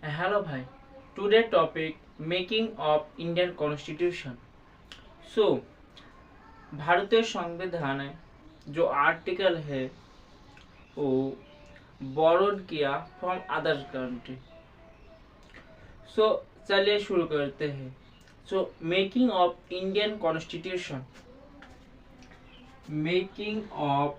Hello bhai. Today topic making of Indian Constitution. So भारतीय संविधान जो आर्टिकल है वो borrowed किया from other country. So चलिए शुरू करते हैं. So making of Indian Constitution. Making of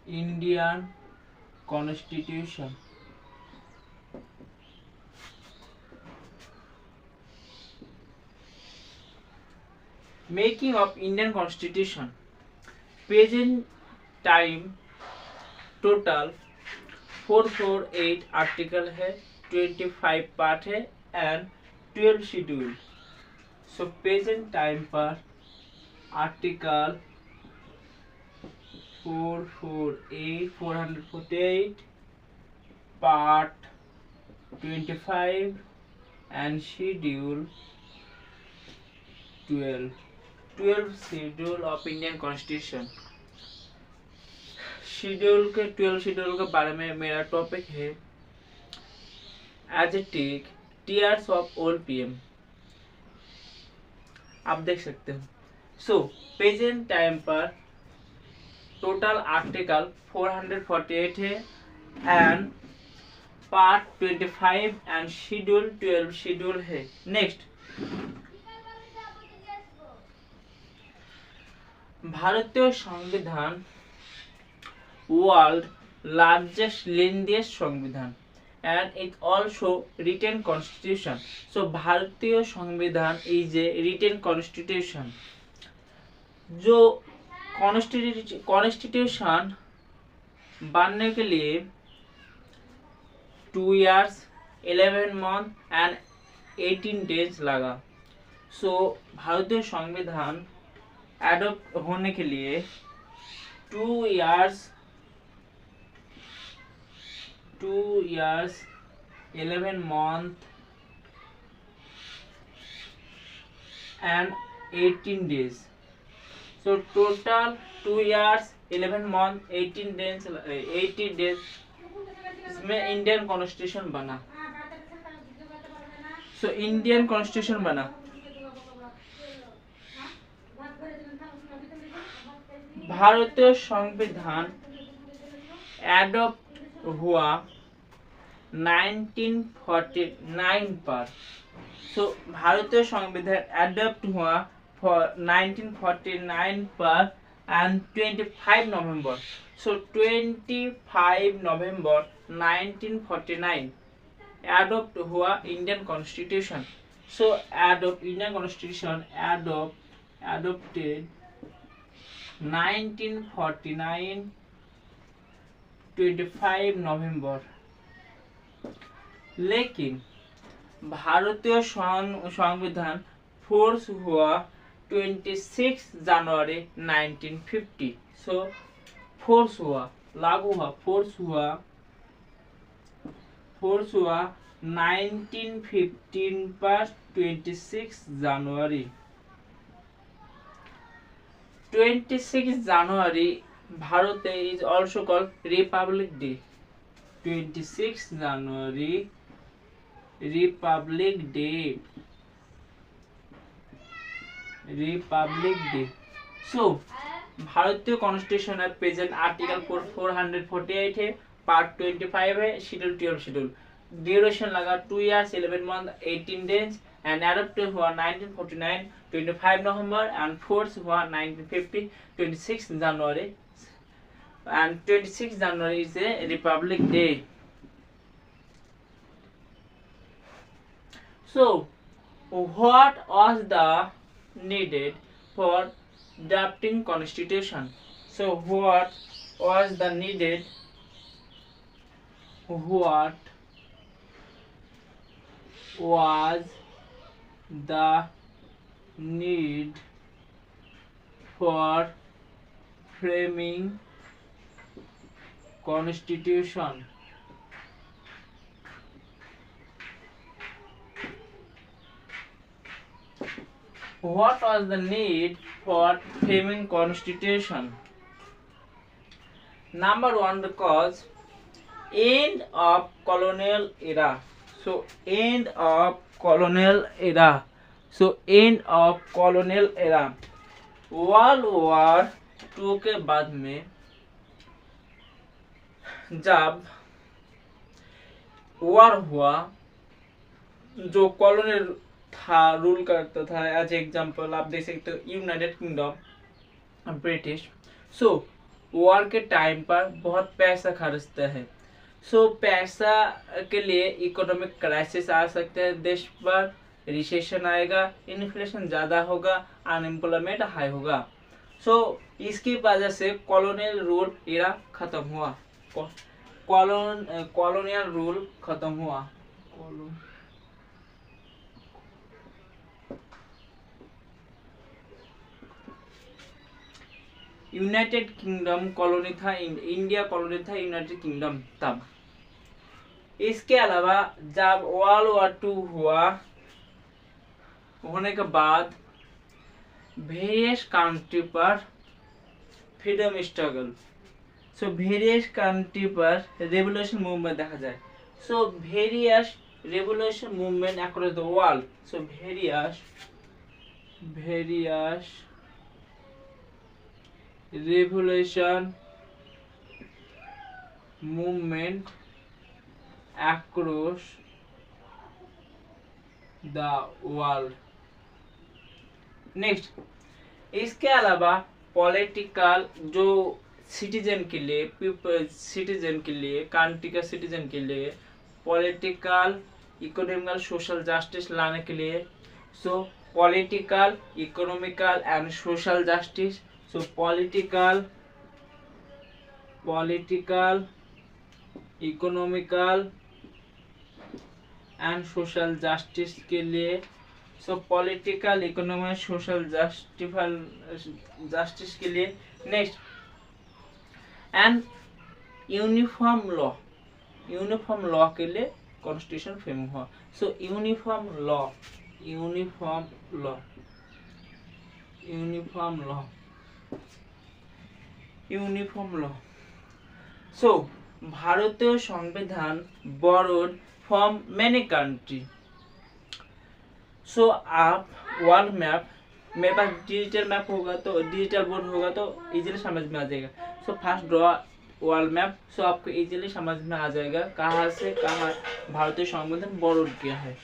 Indian Constitution. Making of Indian Constitution. Present time total 448 article है, 25 पार्ट है and 12 schedule. So present time पर article 448 part 25 and schedule 12 schedule of Indian constitution. Schedule के 12 schedule के बारे में मेरा topic है एजेटिक टीयर्स ऑफ ओल्ड पीएम. आप देख सकते हो. सो प्रेजेंट टाइम पर टोटल आर्टिकल 448 है and part 25 and schedule 12 schedule है. नेक्स्ट, भारतीय संविधान world largest lengthiest संविधान and it also written constitution. So भारतीय संविधान is a written constitution. जो कॉन्स्टिट्यूशन बनने के लिए 2 years 11 month and 18 days लगा. सो भारतीय संविधान एडॉप्ट होने के लिए 2 years 11 month and 18 days. So total 2 years 11 month 18 days इसमें इंडियन कॉन्स्टिट्यूशन बना. सो इंडियन कॉन्स्टिट्यूशन बना. भारतीय संविधान एडॉप्ट हुआ 1949 पर. सो भारतीय संविधान एडॉप्ट हुआ 1949 पर and 25 November. So 25 November 1949 adopt हुआ इंडियन कॉन्स्टिट्यूशन. सो एडॉप्ट इंडियन कॉन्स्टिट्यूशन एडॉप्टेड 1949 25 नवंबर. लेकिन भारतीय संविधान फोर्स हुआ 26 जनवरी 1950. सो फोर्स हुआ, लागू हुआ, फोर्स हुआ 1915 पर 26 जनवरी. 26 January Bharat is also called Republic Day. 26 January Republic Day. So भारतीय कॉन्स्टिट्यूशन है प्रेजेंट आर्टिकल 448 है, पार्ट 25 है, शेड्यूल 12 शेड्यूल. ड्यूरेशन लगा 2 years 11 month 18 days and adopted हुआ 1949 25 नवंबर एंड फोर्स हुआ 1950 26 जनवरी एंड 26 जनवरी is a republic day. So what was the needed for drafting constitution? So what was the needed? What was the need for framing constitution? What was the need for framing constitution? Number one, because end of colonial era. So end of colonial era. So end of colonial era. World war two के बाद में जब war हुआ, जो colonial था, rule करता था, as example आप देख सकते हो यूनाइटेड किंगडम, ब्रिटिश। सो वॉर के टाइम पर बहुत पैसा खर्चता है। सो पैसा के लिए इकोनॉमिक क्राइसिस आ सकते हैं देश पर, रिसेशन आएगा, इन्फ्लेशन ज़्यादा होगा, अनएम्प्लॉयमेंट हाई होगा। सो इसकी वजह से कॉलोनियल रूल एरा खत्म हुआ, कॉलोनियल रूल खत्म हुआ। यूनाइटेड किंगडम कॉलोनी था, इंडिया कॉलोनी था यूनाइटेड किंगडम तब। इसके अलावा जब वर्ल्ड वॉर 2 हुआ, होने के बाद वेरियस कंट्री पर freedom struggle, so various country पर रेवोल्यूशन मूवमेंट देखा जाए। So various revolution movement across the world, so various revolution movement across the world. Next, इसके अलावा पॉलिटिकल जो सिटीजन के लिए, पीपल सिटीजन के लिए, कंट्री का सिटीजन के लिए पॉलिटिकल, इकोनॉमिकल, सोशल जस्टिस लाने के लिए, सो political, economical and social justice, so political, economical and social justice के लिए, सो पॉलिटिकल, इकोनॉमिक, सोशल जस्टिस के लिए। नेक्स्ट, एंड यूनिफॉर्म लॉ के लिए कॉन्स्टिट्यूशन फ्रेम हुआ। सो यूनिफॉर्म लॉ। सो भारतीय संविधान borrowed from many country। सो आप वर्ल्ड मैप, मेरे पास डिजिटल मैप होगा तो, डिजिटल बोर्ड होगा तो इजीली समझ में आ जाएगा। So first draw world map, so आपको इजीली समझ में आ जाएगा कहाँ से कहाँ भारतीय संविधान बोरोड किया है।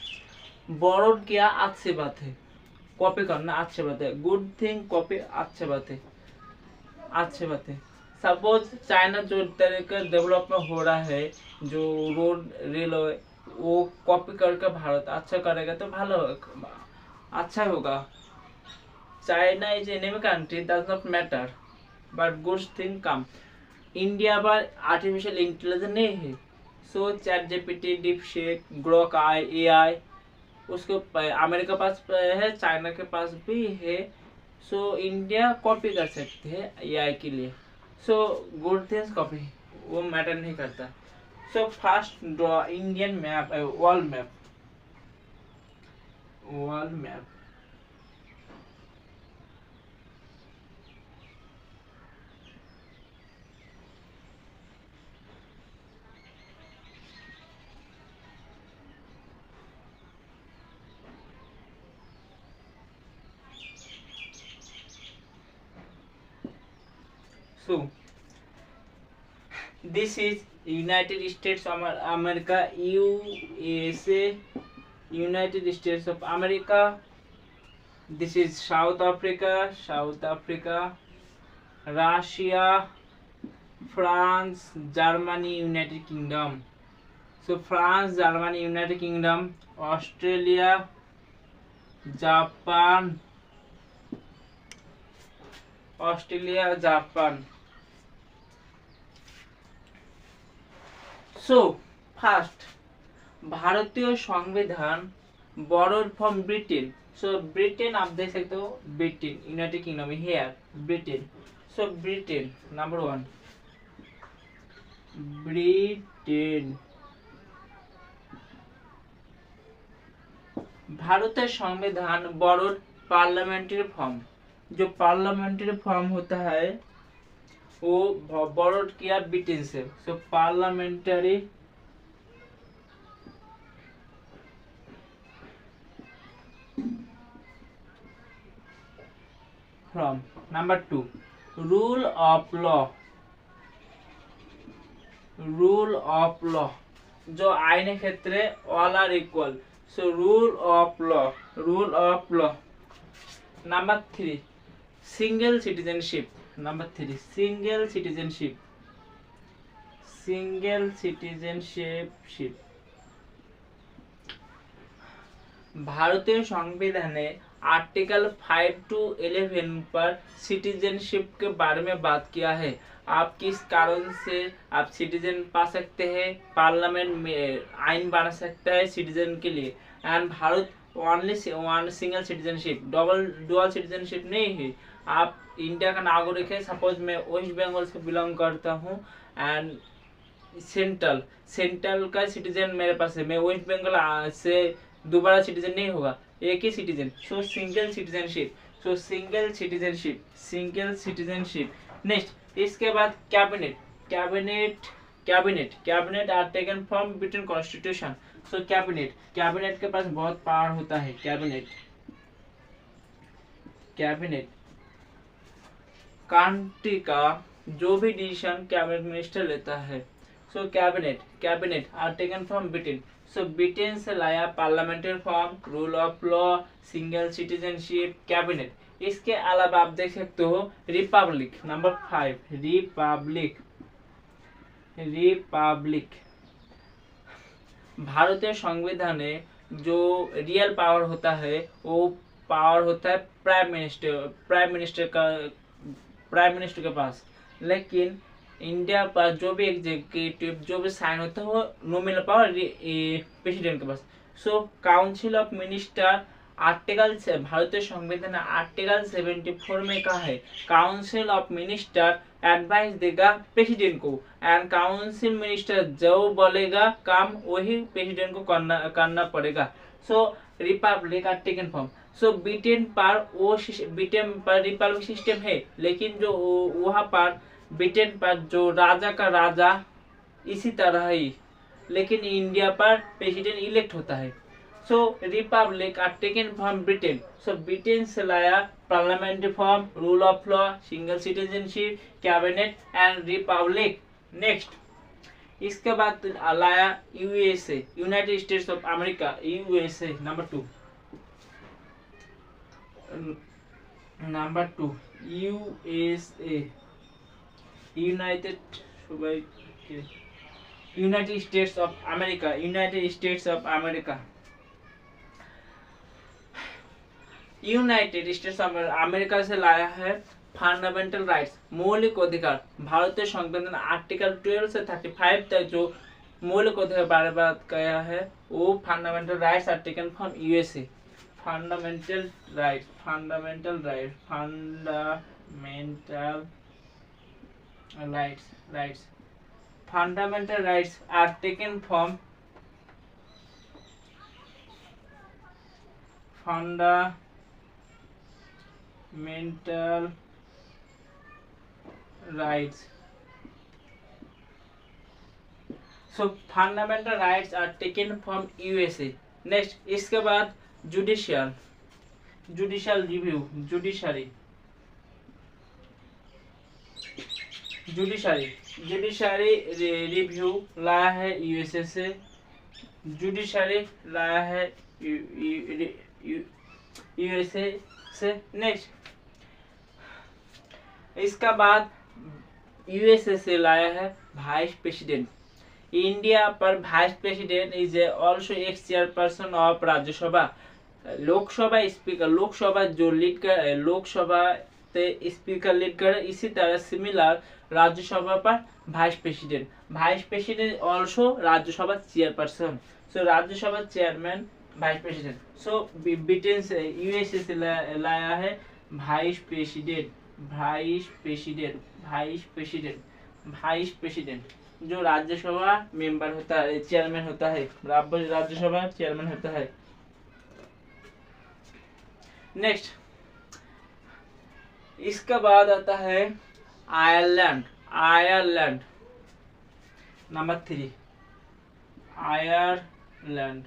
बोरोड किया अच्छी बात है, कॉपी करना अच्छी बात है, गुड थिंग, कॉपी अच्छी बात है। सपोज चाइना जो तरीके डेवलपमेंट हो रहा है, जो रोड रेलवे, वो कॉपी करके भारत अच्छा करेगा तो भालो अच्छा होगा। China is enemy country, does not matter, but good thing come. India पर आर्टिफिशियल इंटेलिजेंस नहीं है, so chat GPT, DeepSeek, Grok AI उसको अमेरिका पास है, चाइना के पास भी है। सो इंडिया कॉपी कर सकते हैं AI के लिए। सो गुड थिंग्स कॉपी, वो मैटर नहीं करता। सो first draw Indian map, world map. So this is United States of America, USA, United States of America. This is South Africa, Russia, France, Germany, United Kingdom. So France, Germany, United Kingdom, Australia, Japan, so first, भारतीय संविधान borrowed from Britain. So Britain आप देख सकते हो, Britain, United Kingdom here, Britain. So Britain number 1, Britain. भारतीय संविधान borrowed parliamentary form, जो parliamentary form होता है वो बोरोड किया ब्रिटेन से। So parliamentary form. Number 2 rule of law, rule of law, जो आईन क्षेत्रे all are equal. So rule of law, rule of law. Number 3 single citizenship, number 3 single citizenship, single citizenship. भारतीय संविधाने article 5 to 11 पर citizenship के बारे में बात किया है। आप किस कारण से आप सिटीजन पा सकते हैं, पार्लियामेंट में आइन बना सकता है सिटीजन के लिए। And Bharat only one single citizenship, dual citizenship नहीं है। आप इंडिया का नागरिक है, सपोज मैं वेस्ट बंगाल से बिलोंग करता हूँ एंड सेंट्रल का सिटीजन मेरे पास है, मैं वेस्ट बंगाल से दोबारा सिटीजन नहीं होगा, एक ही citizen. So single citizenship, so single citizenship, single citizenship. Next इसके बाद cabinet, cabinet cabinet cabinet are taken from Britain constitution. So cabinet, cabinet के पास बहुत पावर होता है। कैबिनेट, कैबिनेट कंट्री का जो भी डिसीजन कैबिनेट मिनिस्टर लेता है। So cabinet are taken from Britain. So Britain से लाया parliamentary form, rule of law, single citizenship, cabinet. इसके अलावा आप देख सकते हो रिपब्लिक। Number 5 Republic, Republic. भारतीय संविधाने जो रियल पावर होता है वो पावर होता है प्राइम मिनिस्टर के पास। लेकिन इंडिया पर जो भी एग्जीक्यूटिव जो भी साइन होता है वो नॉमिनल पावर प्रेसिडेंट के पास। So council of minister article से भारतीय संविधान आर्टिकल 74 में कहा है काउंसिल ऑफ मिनिस्टर एडवाइस देगा प्रेसिडेंट को, एंड काउंसिल मिनिस्टर जो बोलेगा काम वही प्रेसिडेंट को करना पड़ेगा। So republic are taken form. So Britain पर रिपब्लिक सिस्टम है, लेकिन जो वहाँ पर ब्रिटेन पर जो राजा का राजा इसी तरह ही, लेकिन इंडिया पर प्रेसिडेंट इलेक्ट होता है। So republic are taken from Britain. So Britain से लाया parliamentary form, rule of law, single citizenship, cabinet and republic. Next इसके बाद लाया USA, United States of America, USA. Number two USA, United States of America, United States of America. United States of America से लाया है fundamental rights, मौलिक अधिकार। भारतीय संविधान आर्टिकल 12 से 35 तक जो मौलिक अधिकार बारे बात किया है वो fundamental rights are taken from USA. Fundamental rights, fundamental rights, fundamental rights, fundamental rights are taken from fundamental rights. So fundamental rights are taken from USA. Next इसके बाद जुडिशियल रिव्यू, जुडिशरी रिव्यू लाया है USA से, judiciary लाया है USA से। Next इसका बाद यूएसए से लाया है वाइस प्रेसिडेंट। इंडिया पर vice president is also x chairperson of Rajya Sabha. Lok Sabha speaker, Lok Sabha जो लीड कर, लोकसभा से स्पीकर लीड कर, इसी तरह सिमिलर राज्यसभा पर vice president also Rajya Sabha chairperson. So Rajya Sabha chairman vice president. So Britain से यूएसए से लाया है वाइस प्रेसिडेंट जो राज्यसभा मेंबर होता है, चेयरमैन होता है, राज्यसभा चेयरमैन होता है। नेक्स्ट इसके बाद आता है Ireland. Ireland number 3, Ireland.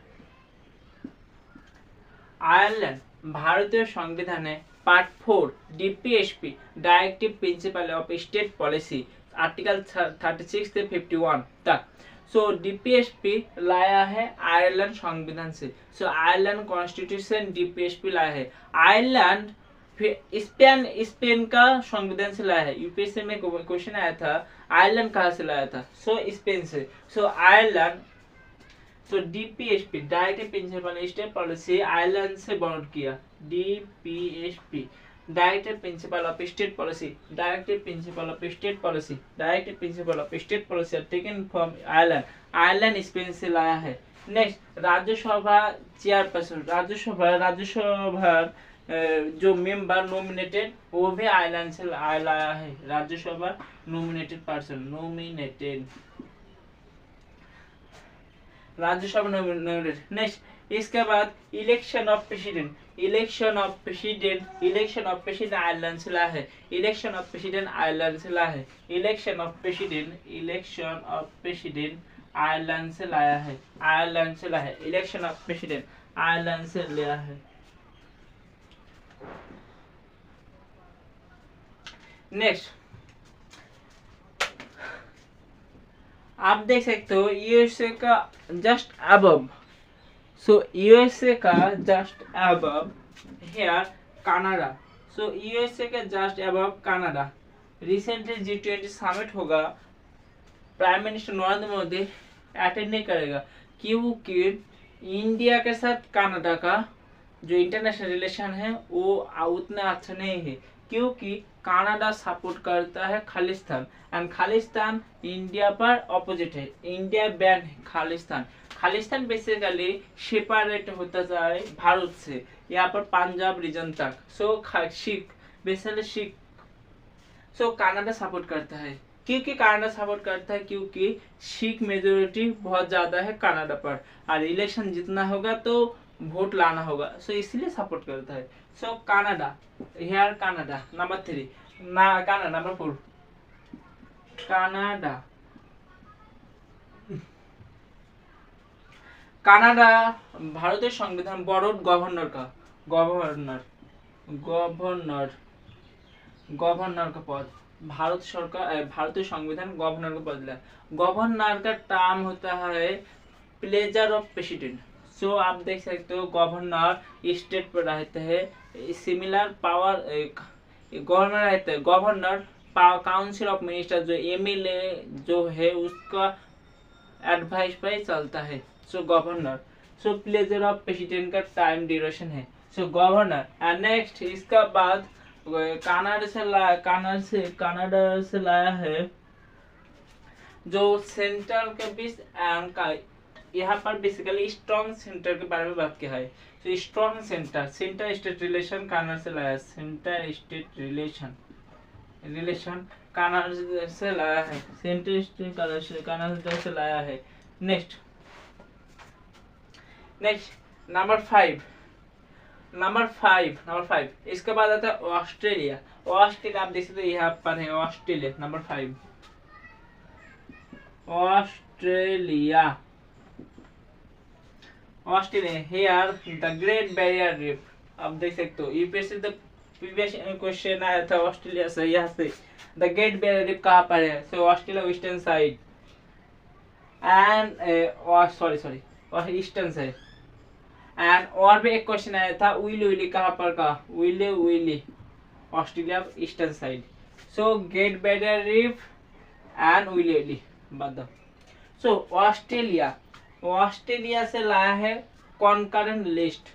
Ireland ভারতীয় সংবিধানে part 4 DPSP directive principle of state policy article 36 से 51 तक। सो डीपीएसपी लाया है आयरलैंड संविधान से। सो आयरलैंड कॉन्स्टिट्यूशन डीपीएसपी लाया है। आयरलैंड स्पेन का संविधान से लाया है। यूपीएससी में क्वेश्चन आया था आयरलैंड कहाँ से लाया था। सो स्पेन से। सो आयरलैंड, तो DPSP directive principle state policy Ireland से बॉर्ड किया। DPSP directive principle of state policy, directive principle of state policy, directive principle of state policy taken from Ireland. Ireland Spain से लाया है। नेक्स्ट राज्यसभा चेयरपर्सन, राज्यसभा जो member nominated वो भी Ireland से लाया है। Rajya Sabha nominated person, nominated Rajya Sabha nominated. Next इसके बाद election of president, election of president, election of president Ireland से लाया है। इलेक्शन ऑफ प्रेसिडेंट आयरलैंड से लाया है। Election of president, election of president Ireland से लाया है। आयरलैंड से लाया है। इलेक्शन ऑफ प्रेसिडेंट आयरलैंड से लिया है। नेक्स्ट आप देख सकते हो यूएसए का जस्ट अबव। सो यूएसए का just above here Canada. So USA का just above Canada. Recently G20 summit होगा, prime minister Narendra Modi attend नहीं करेगा क्योंकि इंडिया के साथ कनाडा का जो इंटरनेशनल रिलेशन है वो उतना अच्छा नहीं है, क्योंकि कनाडा सपोर्ट करता है खालिस्तान एंड खालिस्तान इंडिया पर ऑपोजिट है। इंडिया बैन है खालिस्तान। खालिस्तान बेसिकली सेपरेट होता जाए भारत से, यहाँ पर पंजाब रीजन तक। So Sikh basically Sikh. So Canada support करता है। क्योंकि कनाडा सपोर्ट करता है क्योंकि सिख मेजोरिटी बहुत ज्यादा है कनाडा पर, और इलेक्शन जितना होगा तो वोट लाना होगा। सो इसलिए सपोर्ट करता है। सो कनाडा हियर कनाडा नंबर 3 ना कनाडा नंबर 4 कनाडा। कनाडा भारतीय संविधान बॉर्ड गवर्नर का, गवर्नर गवर्नर गवर्नर का पद भारत सरकार भारतीय संविधान गवर्नर का पद लिया। गवर्नर का टर्म होता है प्लेजर ऑफ प्रेसिडेंट। सो आप देख सकते हो गवर्नर स्टेट पर रहते हैं, सिमिलर पावर गवर्नर रहते हैं। गवर्नर काउंसिल ऑफ मिनिस्टर जो एमएलए जो है उसका एडवाइस पर चलता है। So governor. So pleasure of president का टाइम ड्यूरेशन है। So governor. एंड नेक्स्ट इसका बाद कनाडा से लाया है जो सेंटर के बीच यहाँ पर बेसिकली स्ट्रॉन्ग सेंटर के बारे में बात किया है। तो strong centre, centre state relation Canada से लाया है। सेंटर स्टेट रिलेशन कनाडा से लाया है। सेंटर स्टेट कनाडा से लाया है। नेक्स्ट नंबर 5 इसके बाद आता है ऑस्ट्रेलिया। ऑस्ट्रेलिया आप देख सकते हो यहाँ पर है Australia number 5। Australia here the great barrier reef. आप देख सकते हो यूपीएससी द प्रीवियस क्वेश्चन आया था ऑस्ट्रेलिया से, यहाँ से द ग्रेट बैरियर रीफ कहाँ पर है। So Australia western side and sorry eastern side. And और भी एक क्वेश्चन आया था विली कहाँ पर का, विली Australia eastern side. So great barrier reef and विली बताओ। सो ऑस्ट्रेलिया से लाया है कॉन्करेंट लिस्ट।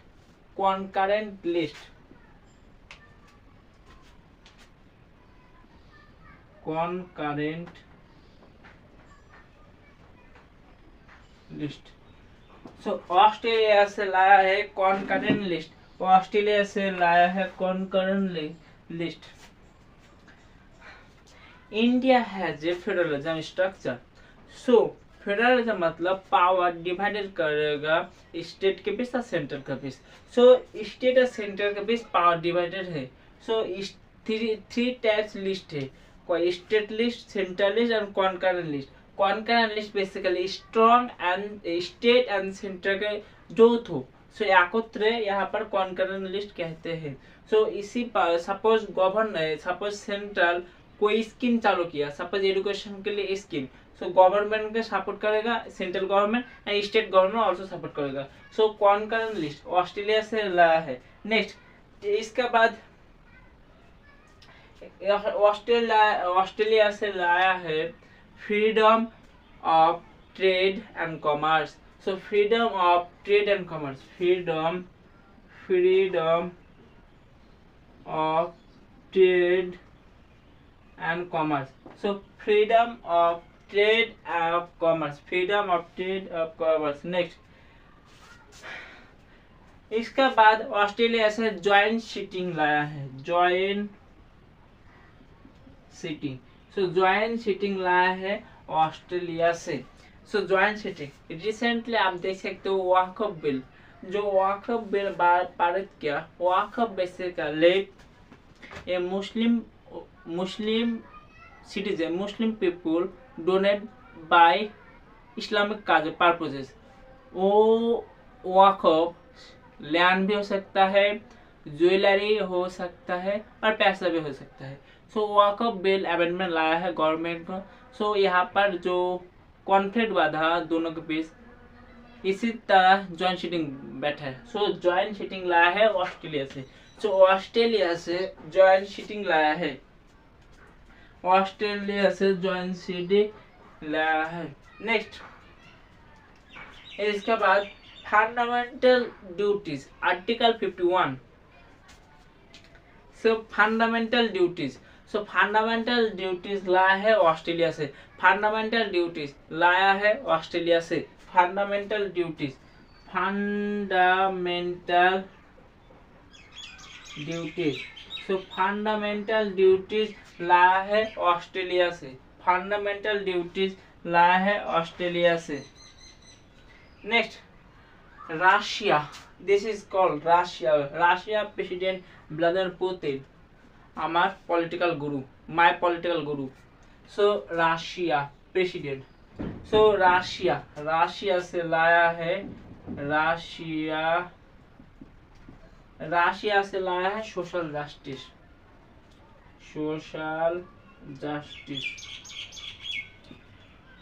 सो ऑस्ट्रेलिया से लाया है concurrent list. India has a federalism structure. So federalism मतलब पावर डिवाइडेड करेगा स्टेट के बीच और सेंटर के बीच। सो स्टेट और सेंटर के बीच पावर डिवाइडेड है। सो थ्री टाइप्स लिस्ट है, state list, central list and concurrent list. Concurrent list basically strong and state and centre के जोथ हो, सो एकत्रे यहाँ पर कॉन्करेंट लिस्ट कहते हैं। सो इसी पर सपोज सपोज सेंट्रल कोई स्कीम चालू किया, सपोज एजुकेशन के लिए स्कीम, सो गवर्नमेंट के सपोर्ट करेगा central government and state government also support करेगा। सो कॉन्करेंट लिस्ट ऑस्ट्रेलिया से लाया है। नेक्स्ट इसके बाद ऑस्ट्रेलिया से लाया है freedom of trade and commerce. So freedom of trade and commerce, freedom of trade and commerce. So freedom of trade off commerce, freedom of trade off commerce. Next इसके बाद ऑस्ट्रेलिया से joint sitting लाया है, joint sitting. सो joint sitting लाया है Australia से। सो joint sitting recently आप देख सकते हो वक्फ बिल, जो वक्फ बिल पारित किया, वक्फ basically A Muslim citizen, Muslim people donate by Islamic purposes। वो वक़्फ़ लैंड भी हो सकता है, ज्वेलरी हो सकता है और पैसा भी हो सकता है। सो वक़्फ़ बिल अमेंडमेंट लाया है गवर्नमेंट को। सो यहाँ पर जो कॉन्फ्लिक्ट हुआ था दोनों के बीच, इसी तरह जॉइंट सिटिंग बैठा है। सो जॉइंट सिटिंग लाया है ऑस्ट्रेलिया से। सो ऑस्ट्रेलिया से जॉइंट सिटिंग लाया है, ऑस्ट्रेलिया से जॉइंट सिटिंग लाया है। नेक्स्ट इसके बाद फंडामेंटल ड्यूटीज, आर्टिकल 51। सो फंडामेंटल ड्यूटीज, सो फंडामेंटल ड्यूटीज लाया है ऑस्ट्रेलिया से, फंडामेंटल ड्यूटीज लाया है ऑस्ट्रेलिया से, फंडामेंटल ड्यूटीज, फंडामेंटल ड्यूटीज। सो फंडामेंटल ड्यूटीज लाया है ऑस्ट्रेलिया से, फंडामेंटल ड्यूटीज लाया है ऑस्ट्रेलिया से। Next Russia, this is called Russia. Russia president Vladimir Putin, हमार political guru, my political guru. So राशिया president. सो राशिया से लाया है, राशिया से लाया है सोशल जस्टिस, सोशल जस्टिस।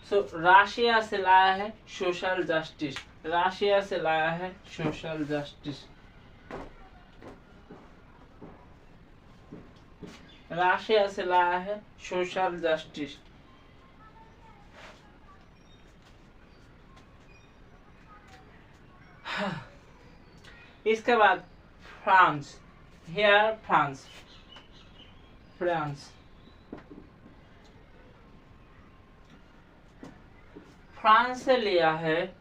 सो राशिया से लाया है सोशल जस्टिस, राशिया से लाया है सोशल जस्टिस, राशिया से लाया है सोशल जस्टिस। इसके बाद फ्रांस, हियर फ्रांस, फ्रांस से लिया है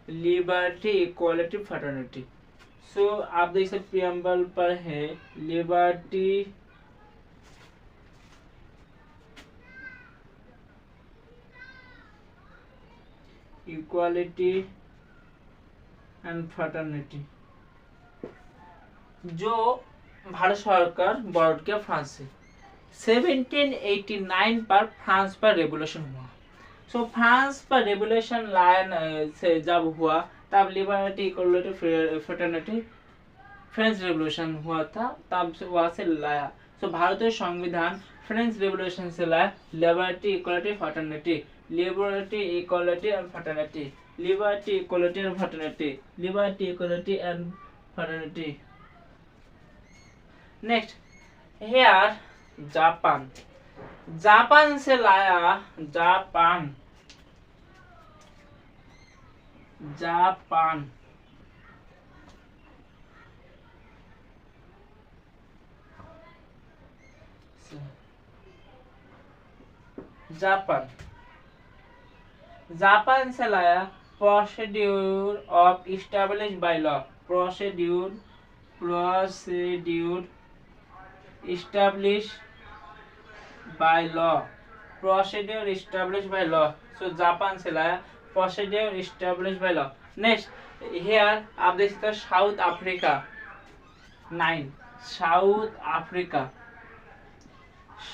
लिबर्टी, इक्वालिटी, फ्रेटर्निटी। सो आप देख सकते प्रीएम्बल पर है लिबर्टी, इक्वालिटी एंड फ्रेटर्निटी, जो भारत सरकार बोर्ड के फ्रांस से 1789 पर फ्रांस पर रेवोल्यूशन हुआ। सो फ्रांस पर रेवोल्यूशन लाइन से जब हुआ तब liberty, equality, fraternity French revolution हुआ था, तब से वहां से लाया। सो भारतीय संविधान फ्रेंच रेवोल्यूशन से लाया liberty, equality, fraternity, liberty, equality and fraternity, liberty, equality and fraternity, liberty, equality and fraternity. Next here Japan, Japan से लाया, जापान जापान से लाया procedure of establish by law, procedure establish by law, procedure establish by law. So Japan से लाया procedure establish by law. Next here आप देख सकते हो south Africa 9, south Africa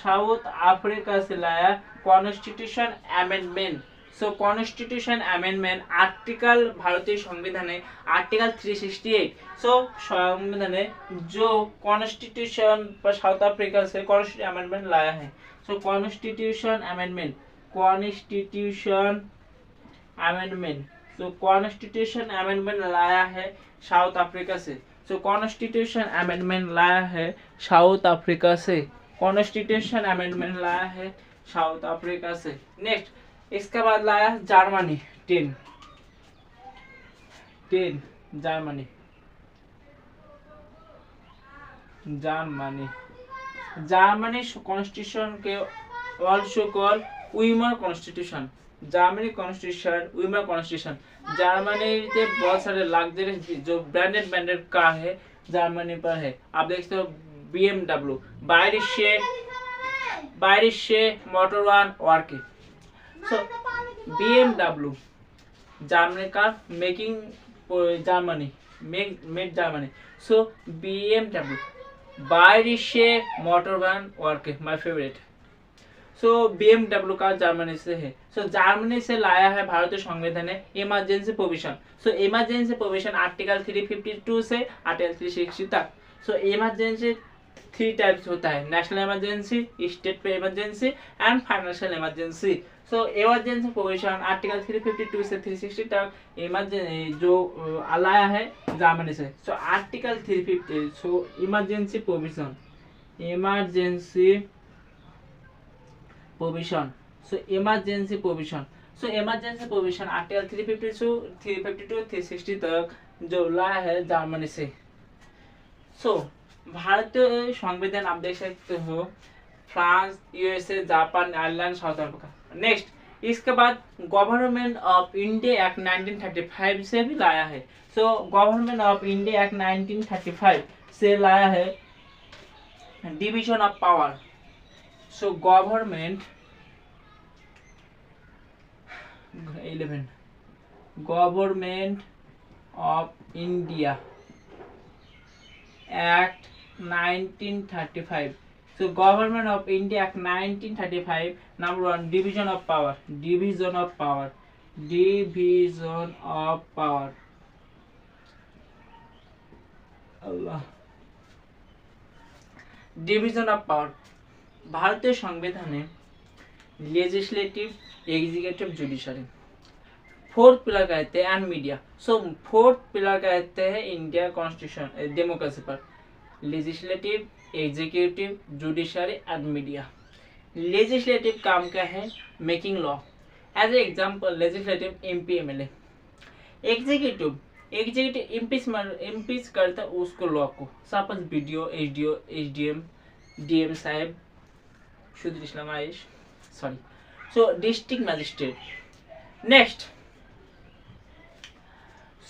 south Africa से लाया कॉन्स्टिट्यूशन अमेंडमेंट। सो कॉन्स्टिट्यूशन अमेंडमेंट आर्टिकल भारतीय संविधाने article 368। सो संविधाने जो कॉन्स्टिट्यूशन पर साउथ अफ्रीका से कॉन्स्टिट्यूशन अमेंडमेंट लाया है। सो constitution amendment so constitution amendment लाया है साउथ अफ्रीका से। सो कॉन्स्टिट्यूशन अमेंडमेंट लाया है साउथ अफ्रीका से। कॉन्स्टिट्यूशन अमेंडमेंट लाया है साउथ अफ्रीका से। नेक्स्ट इसके बाद लाया जर्मनी 10 जर्मनी कॉन्स्टिट्यूशन के also call Weimar constitution. Germany constitution Weimar constitution. Germany के बहुत सारे लग्जरी जो ब्रांडेड कार है जर्मनी पर है। आप देखते हो BMW, Bayerische Motoren Werke. So BMW Germany car making Germany made Germany. So BMW Bayerische Motoren Werke my favourite. So BMW का जर्मनी से है। सो जर्मनी से लाया है भारतीय संविधान ने इमरजेंसी प्रोविजन। सो इमरजेंसी प्रोविजन आर्टिकल 352 से आर्टिकल 360 तक। सो इमरजेंसी 3 टाइप्स होता है, नेशनल इमरजेंसी, स्टेट पे emergency and financial emergency. So emergency provision article 352 से 360 तक इमरजेंसी जो लाया है जर्मनी से। सो आर्टिकल 350 सो इमरजेंसी प्रोविजन सो इमरजेंसी प्रोविजन आर्टिकल 352 360 तक जो लाया है जर्मनी से। सो भारतीय संविधान आप देख सकते हो France, USA, Japan, Ireland, south Africa. Next इसके बाद गवर्नमेंट ऑफ इंडिया एक्ट 1935 से भी लाया है। So government of India act 1935 से लाया है division of power. So government of India act 1935। So Government of India Act 1935 number 1 division of power Allah division of power भारतीय संविधान legislative, executive, judiciary. Fourth pillar कहते हैं and media. So fourth pillar कहते हैं India constitution democracy पर, legislative, executive, judiciary and media. Legislative काम क्या है? Making law. As a example legislative MP MLA। Executive impeach करता है उसको लॉ को, suppose BDO, SDO, SDM, DM साहब, शुद्ध इस्लाम आयश, sorry. So district magistrate. Next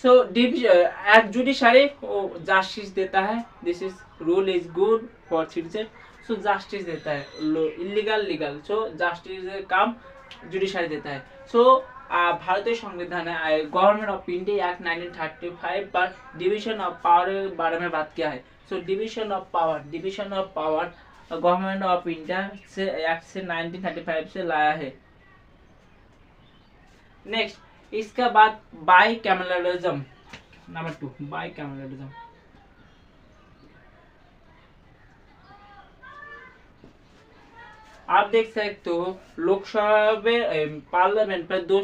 so judiciary justice देता है। This is rule is good for citizen. So justice देता है, इलीगल लीगल। सो जस्टिस काम जुडिशरी देता है। सो भारतीय संविधान गवर्नमेंट ऑफ इंडिया एक्ट 1935 पर डिवीजन ऑफ पावर के बारे में बात किया है। So division of power government of India से एक्ट से 1935 से लाया है। नेक्स्ट इसके बाद बाइकैमरलिज्म नंबर 2 बाइकैमरलिज्म। आप देख सकते हो लोकसभा पार्लियामेंट पर 2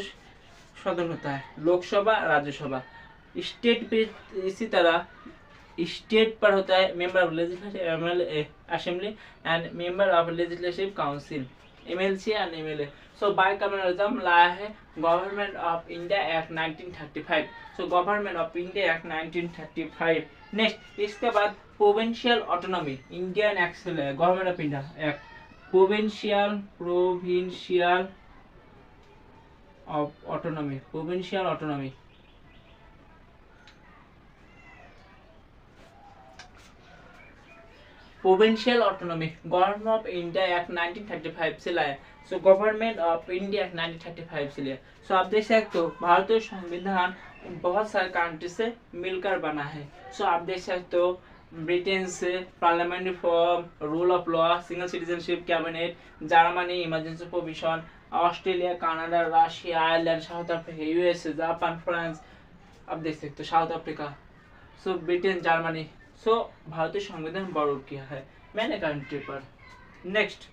सदन होता है, लोकसभा, राज्यसभा। स्टेट पे इसी तरह स्टेट पर होता है member of legislative assembly and member of legislative council MLC and MLA। So bicameralism लाया है government of India act 1935। So government of India act 1935। Next इसके बाद प्रोविंशियल ऑटोनॉमी इंडियन एक्ट से लाया government of India act provincial autonomy government of India act 1935 से लाया। So government of India act 1935 से लिया। सो आप देख सकते हो भारतीय संविधान बहुत सारे कंट्री से मिलकर बना है। सो आप देख सकते हो Britain's parliamentary form, rule of law, single citizenship, cabinet, Germany, emergency provision, Australia, Canada, Russia, Ireland, South Africa, USA, Japan, France, अब देख सकते हो साउथ अफ्रीका, सो ब्रिटेन, जर्मनी। सो भारतीय संविधान बॉरो किया है मैंने कंट्री पर। Next,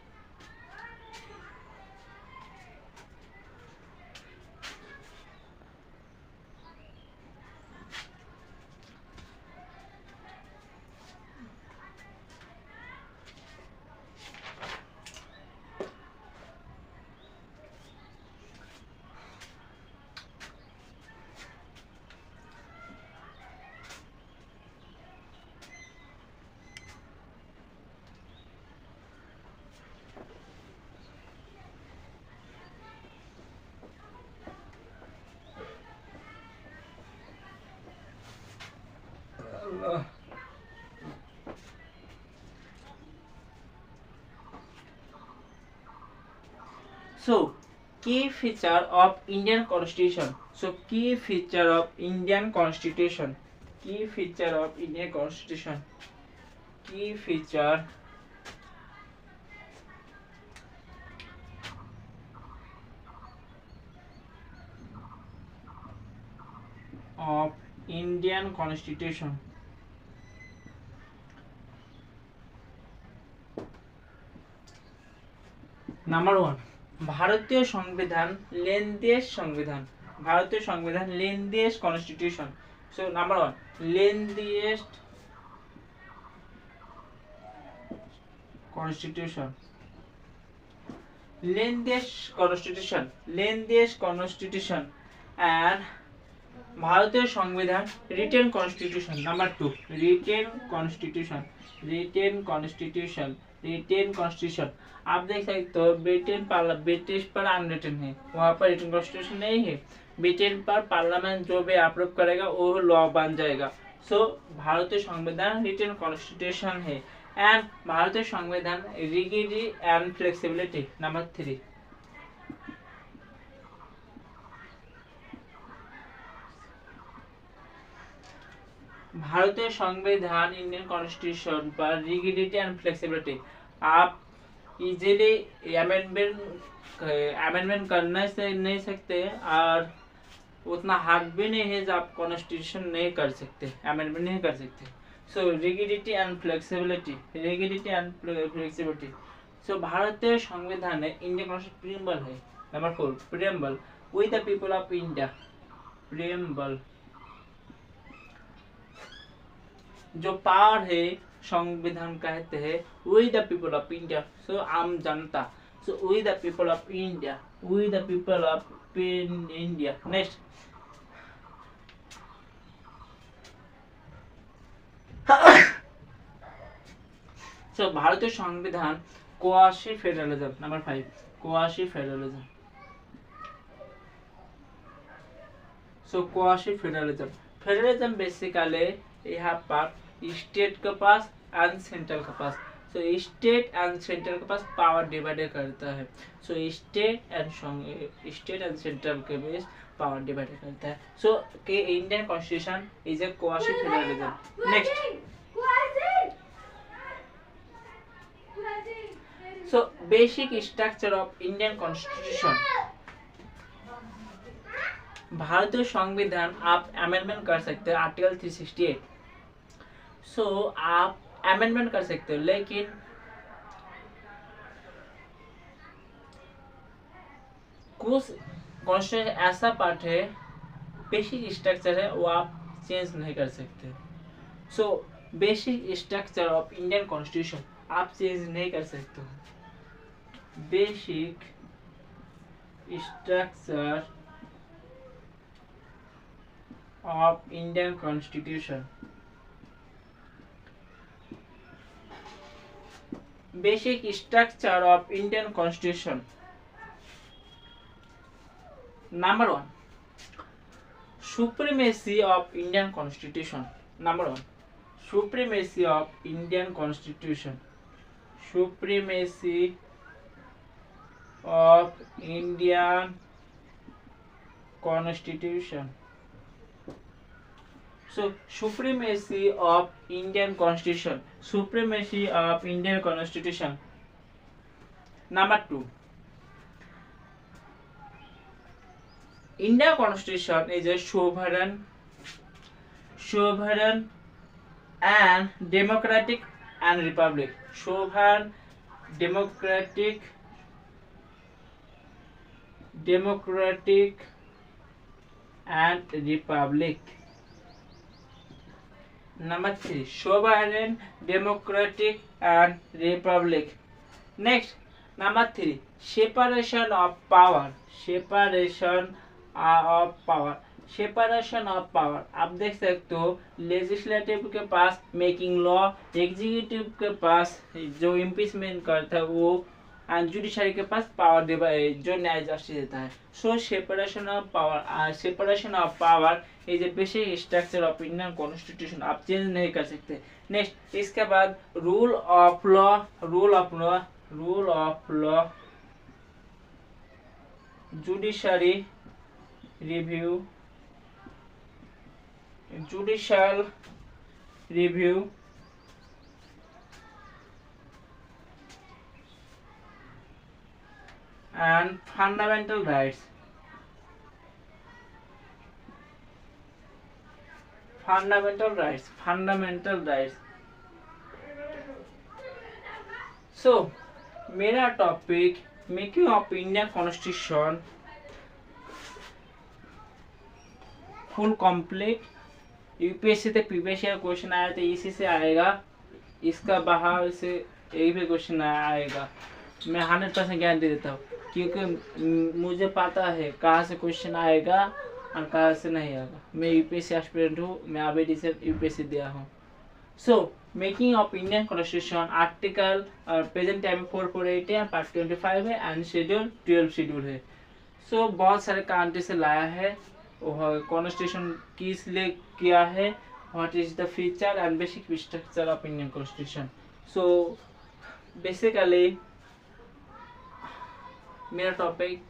so key feature of Indian Constitution. So key feature of Indian Constitution. Key feature of Indian Constitution. Key feature of Indian Constitution. Number 1, ভারতীয় সংবিধান লেন্দিয়েস্ট সংবিধান। ভারতীয় সংবিধান lengthiest constitution. So number 1, lengthiest constitution. Lengthiest constitution, lengthiest constitution and ভারতীয় সংবিধান written constitution. Number 2, written constitution. Written constitution, written constitution. आप देख सकते हो ब्रिटिश पर अनरिटन है, वहाँ पर रिटेन कॉन्स्टिट्यूशन नहीं है। ब्रिटेन पर पार्लियामेंट जो भी अप्रूव करेगा वो लॉ बन जाएगा। सो भारतीय संविधान रिटेन कॉन्स्टिट्यूशन है एंड भारतीय संविधान रिगिडिटी एंड फ्लेक्सिबिलिटी। नंबर 3, भारतीय संविधान इंडियन कॉन्स्टिट्यूशन पर रिगिडिटी एंड फ्लेक्सिबिलिटी। आप इजीली अमेंडमेंट करने से नहीं सकते और उतना हार्ड भी नहीं है जो आप कॉन्स्टिट्यूशन नहीं कर सकते, अमेंडमेंट नहीं कर सकते। So rigidity and flexibility, rigidity and flexibility. So भारतीय संविधान में इंडियन कॉन्स्टिट्यूशन प्रीएम्बल है। Number 4, preamble, we the people of India. Preamble जो पावर है संविधान कहते हैं we the people of India. So आम जनता। So we the people of India, we the people of India. Next, so भारतीय संविधान quasi federalism. Number 5, quasi federalism. So quasi federalism, federalism basically यहाँ पर स्टेट के पास एंड सेंट्रल के पास। सो state and central के पास पावर डिवाइड करता है। सो स्टेट एंड सेंट्रल के बीच पावर डिवाइड करता है। सो के Indian constitution is a quasi federalism. Next, so basic structure of Indian constitution. भारतीय संविधान आप अमेंडमेंट कर सकते हैं आर्टिकल 368। सो आप अमेंडमेंट कर सकते हो, लेकिन कुछ कॉन्स्टिट्यूशन ऐसा पार्ट है, बेसिक स्ट्रक्चर है, वो आप चेंज नहीं कर सकते। So basic structure of Indian constitution आप चेंज नहीं कर सकते हो। Basic structure of Indian constitution, basic structure of Indian constitution. Number 1, supremacy of Indian constitution. Number 1, supremacy of Indian constitution, supremacy of Indian constitution. So supremacy of Indian Constitution. Supremacy of Indian Constitution. Number 2. Indian Constitution is a sovereign and democratic and republic. Sovereign, democratic and republic. Number 3. Sovereign, democratic and republic. Next, number 3. Separation of power. Separation of power. आप देख सकते हो legislative के पास making law, executive के पास जो impeachment करता है वो, एंड जुडिशरी के पास पावर जो न्याय जस्टिस देता है. So separation of power is a basic structure of Indian constitution. आप चेंज नहीं कर सकते. नेक्स्ट, इसके बाद rule of law, judiciary review, judicial review and fundamental rights. So मेरा topic making of Indian constitution full complete. UPSC से previous year question आया था, इसी से आएगा, इसका बाहर से एक भी क्वेश्चन आएगा. मैं 100% गारंटी देता हूँ, क्योंकि मुझे पता है कहाँ से क्वेश्चन आएगा और कहाँ से नहीं आएगा. मैं यूपीएससी एस्पिरेंट हूँ, मैं अभी रिसेंट यूपीएससी दिया हूँ. So making of Indian constitution article present time 448 है, पार्ट 25 है एंड शेड्यूल 12 शेड्यूल है. सो बहुत सारे कंट्री से लाया है. कॉन्स्टिट्यूशन किस लिए किया है, what is the feature and basic structure of Indian constitution. So basically मेरा टॉपिक